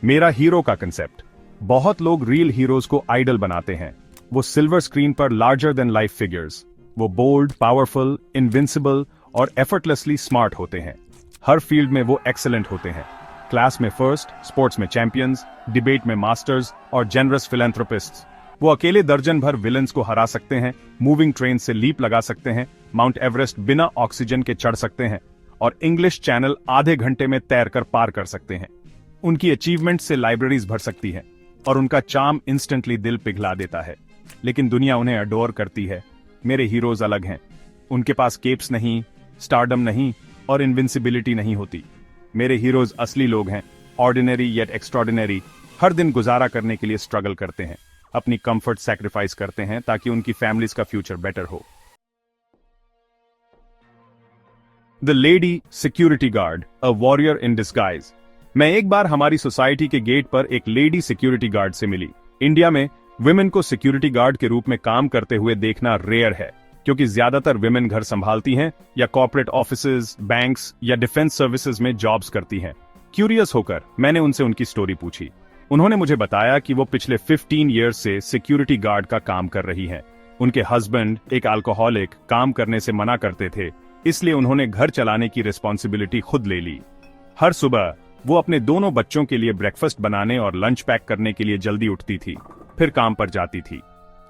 मेरा हीरो का कंसेप्ट। बहुत लोग रियल हीरोज को आइडल बनाते हैं। वो सिल्वर स्क्रीन पर लार्जर देन लाइफ फिगर्स। वो बोल्ड, पावरफुल, इनविंसिबल और एफर्टलेसली स्मार्ट होते हैं। हर फील्ड में वो एक्सेलेंट होते हैं। क्लास में फर्स्ट, स्पोर्ट्स में चैंपियंस, डिबेट में मास्टर्स और जेनरस फिलैंथ्रोपिस्ट्स। वो अकेले दर्जन भर विलन्स को हरा सकते हैं, मूविंग ट्रेन से लीप लगा सकते हैं, माउंट एवरेस्ट बिना ऑक्सीजन के चढ़ सकते हैं और इंग्लिश चैनल आधे घंटे में तैरकर पार कर सकते हैं। उनकी अचीवमेंट से लाइब्रेरीज भर सकती है और उनका चार्म इंस्टेंटली दिल पिघला देता है। लेकिन दुनिया उन्हें अडोर करती है। मेरे हीरोज अलग हैं। उनके पास केप्स नहीं, स्टारडम नहीं और इनविंसिबिलिटी नहीं होती। मेरे हीरोज असली लोग हैं, ऑर्डिनरी येट एक्स्ट्रॉर्डिनरी। हर दिन गुजारा करने के लिए स्ट्रगल करते हैं, अपनी कंफर्ट सैक्रिफाइस करते हैं ताकि उनकी फैमिलीज का फ्यूचर बेटर हो। The lady security guard, a warrior in disguise. मैं एक बार हमारी सोसाइटी के गेट पर एक लेडी सिक्योरिटी गार्ड से मिली। इंडिया में विमेन को सिक्योरिटी गार्ड के रूप में काम करते हुए देखना रेयर है, क्योंकि ज्यादातर विमेन घर संभालती हैं या कॉर्पोरेट ऑफिसेज, बैंक्स या डिफेंस सर्विसेज में जॉब्स करती हैं। क्यूरियस होकर मैंने उनसे उनकी स्टोरी पूछी। उन्होंने मुझे बताया कि वो पिछले 15 ईयर्स से सिक्योरिटी गार्ड का काम कर रही हैं। उनके हस्बैंड एक अल्कोहलिक काम करने से मना करते थे, इसलिए उन्होंने घर चलाने की रिस्पॉन्सिबिलिटी खुद ले ली। हर सुबह वो अपने दोनों बच्चों के लिए ब्रेकफास्ट बनाने और लंच पैक करने के लिए जल्दी उठती थी, फिर काम पर जाती थी।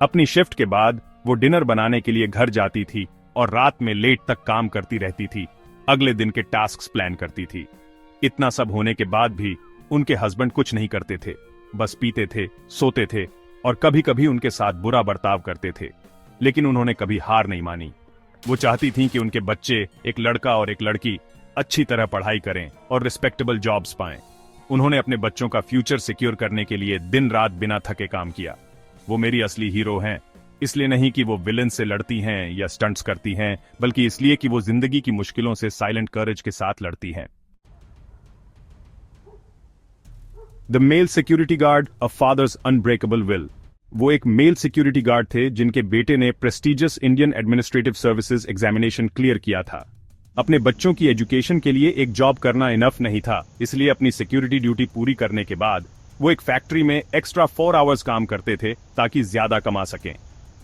अपनी शिफ्ट के बाद वो डिनर बनाने के लिए घर जाती थी और रात में लेट तक काम करती रहती थी। अगले दिन के टास्क्स प्लान करती थी। इतना सब होने के बाद भी उनके हस्बैंड कुछ नहीं करते थे, बस पीते थे, सोते थे और कभी कभी उनके साथ बुरा बर्ताव करते थे। लेकिन उन्होंने कभी हार नहीं मानी। वो चाहती थीं कि उनके बच्चे, एक लड़का और एक लड़की, अच्छी तरह पढ़ाई करें और रिस्पेक्टेबल जॉब्स पाएं। उन्होंने अपने बच्चों का फ्यूचर सिक्योर करने के लिए दिन रात बिना थके काम किया। वो मेरी असली हीरो हैं, इसलिए नहीं कि वो विलन से लड़ती हैं या स्टंट्स करती हैं, बल्कि इसलिए कि वो जिंदगी की मुश्किलों से साइलेंट करेज के साथ लड़ती हैं। The male security guard, a father's unbreakable will. वो एक मेल सिक्योरिटी गार्ड थे जिनके बेटे ने prestigious Indian administrative services examination clear किया था। अपने बच्चों की एजुकेशन के लिए एक जॉब करना इनफ नहीं था, इसलिए अपनी सिक्योरिटी ड्यूटी पूरी करने के बाद वो एक फैक्ट्री में एक्स्ट्रा 4 आवर्स काम करते थे ताकि ज्यादा कमा सकें।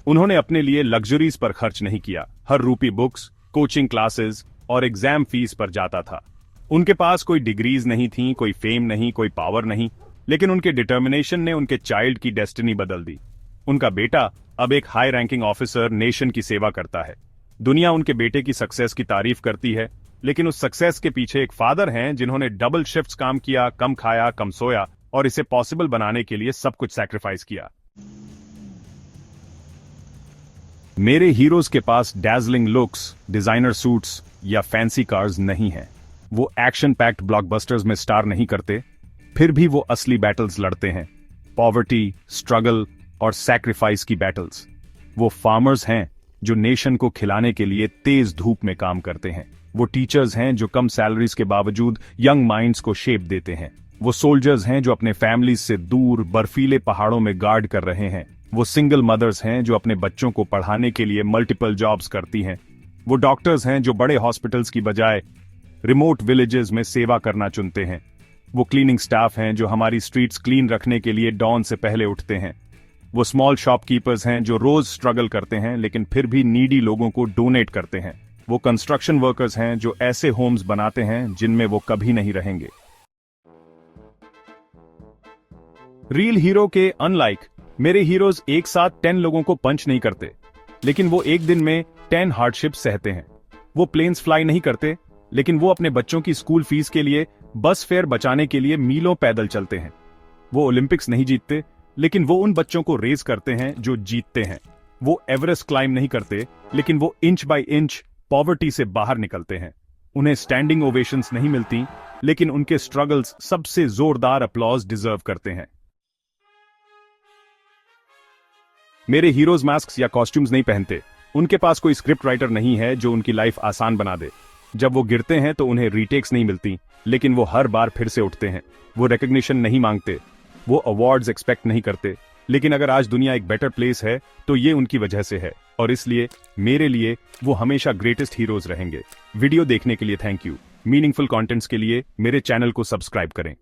उन्होंने अपने लिए लग्जरीज पर खर्च नहीं किया। हर रूपी बुक्स, कोचिंग क्लासेस और एग्जाम फीस पर जाता था। उनके पास कोई डिग्रीज नहीं थी, कोई फेम नहीं, कोई पावर नहीं, लेकिन उनके डिटर्मिनेशन ने उनके चाइल्ड की डेस्टिनी बदल दी। उनका बेटा अब एक हाई रैंकिंग ऑफिसर नेशन की सेवा करता है। दुनिया उनके बेटे की सक्सेस की तारीफ करती है, लेकिन उस सक्सेस के पीछे एक फादर हैं जिन्होंने डबल शिफ्ट्स काम किया, कम खाया, कम सोया और इसे पॉसिबल बनाने के लिए सब कुछ सैक्रिफाइस किया। मेरे हीरोज के पास डैज़लिंग लुक्स, डिजाइनर सूट्स या फैंसी कार्स नहीं हैं। वो एक्शन पैक्ड ब्लॉकबस्टर्स में स्टार नहीं करते, फिर भी वो असली बैटल्स लड़ते हैं। पॉवर्टी, स्ट्रगल और सैक्रिफाइस की बैटल्स। वो फार्मर्स हैं जो नेशन को खिलाने के लिए तेज धूप में काम करते हैं। वो टीचर्स हैं जो कम सैलरीज के बावजूद यंग माइंड्स को शेप देते हैं। वो सोल्जर्स हैं जो अपने फैमिलीज से दूर बर्फीले पहाड़ों में गार्ड कर रहे हैं। वो सिंगल मदर्स हैं जो अपने बच्चों को पढ़ाने के लिए मल्टीपल जॉब्स करती हैं। वो डॉक्टर्स हैं जो बड़े हॉस्पिटल्स की बजाय रिमोट विलेजेस में सेवा करना चुनते हैं। वो क्लीनिंग स्टाफ हैं जो हमारी स्ट्रीट्स क्लीन रखने के लिए डॉन से पहले उठते हैं। वो स्मॉल शॉपकीपर्स हैं जो रोज स्ट्रगल करते हैं लेकिन फिर भी नीडी लोगों को डोनेट करते हैं। वो कंस्ट्रक्शन वर्कर्स हैं जो ऐसे होम्स बनाते हैं जिनमें वो कभी नहीं रहेंगे। रियल हीरो के अनलाइक, मेरे हीरोज एक साथ 10 लोगों को पंच नहीं करते, लेकिन वो एक दिन में 10 हार्डशिप सहते हैं। वो प्लेन्स फ्लाई नहीं करते, लेकिन वो अपने बच्चों की स्कूल फीस के लिए, बस फेयर बचाने के लिए मीलों पैदल चलते हैं। वो ओलंपिक्स नहीं जीतते, लेकिन वो उन बच्चों को रेज करते हैं जो जीतते हैं। वो एवरेस्ट क्लाइम नहीं करते, लेकिन वो इंच बाय इंच पॉवर्टी से बाहर निकलते हैं। उन्हें स्टैंडिंग ओवेशंस नहीं मिलती, लेकिन उनके स्ट्रगल्स सबसे जोरदार अपलॉज डिजर्व करते हैं। मेरे हीरोज मास्क या कॉस्ट्यूम्स नहीं पहनते। उनके पास कोई स्क्रिप्ट राइटर नहीं है जो उनकी लाइफ आसान बना दे। जब वो गिरते हैं तो उन्हें रीटेक्स नहीं मिलती, लेकिन वो हर बार फिर से उठते हैं। वो रिकॉग्निशन नहीं मांगते, वो अवार्ड्स एक्सपेक्ट नहीं करते, लेकिन अगर आज दुनिया एक बेटर प्लेस है तो ये उनकी वजह से है, और इसलिए मेरे लिए वो हमेशा ग्रेटेस्ट हीरोज रहेंगे। वीडियो देखने के लिए थैंक यू। मीनिंगफुल कंटेंट्स के लिए मेरे चैनल को सब्सक्राइब करें।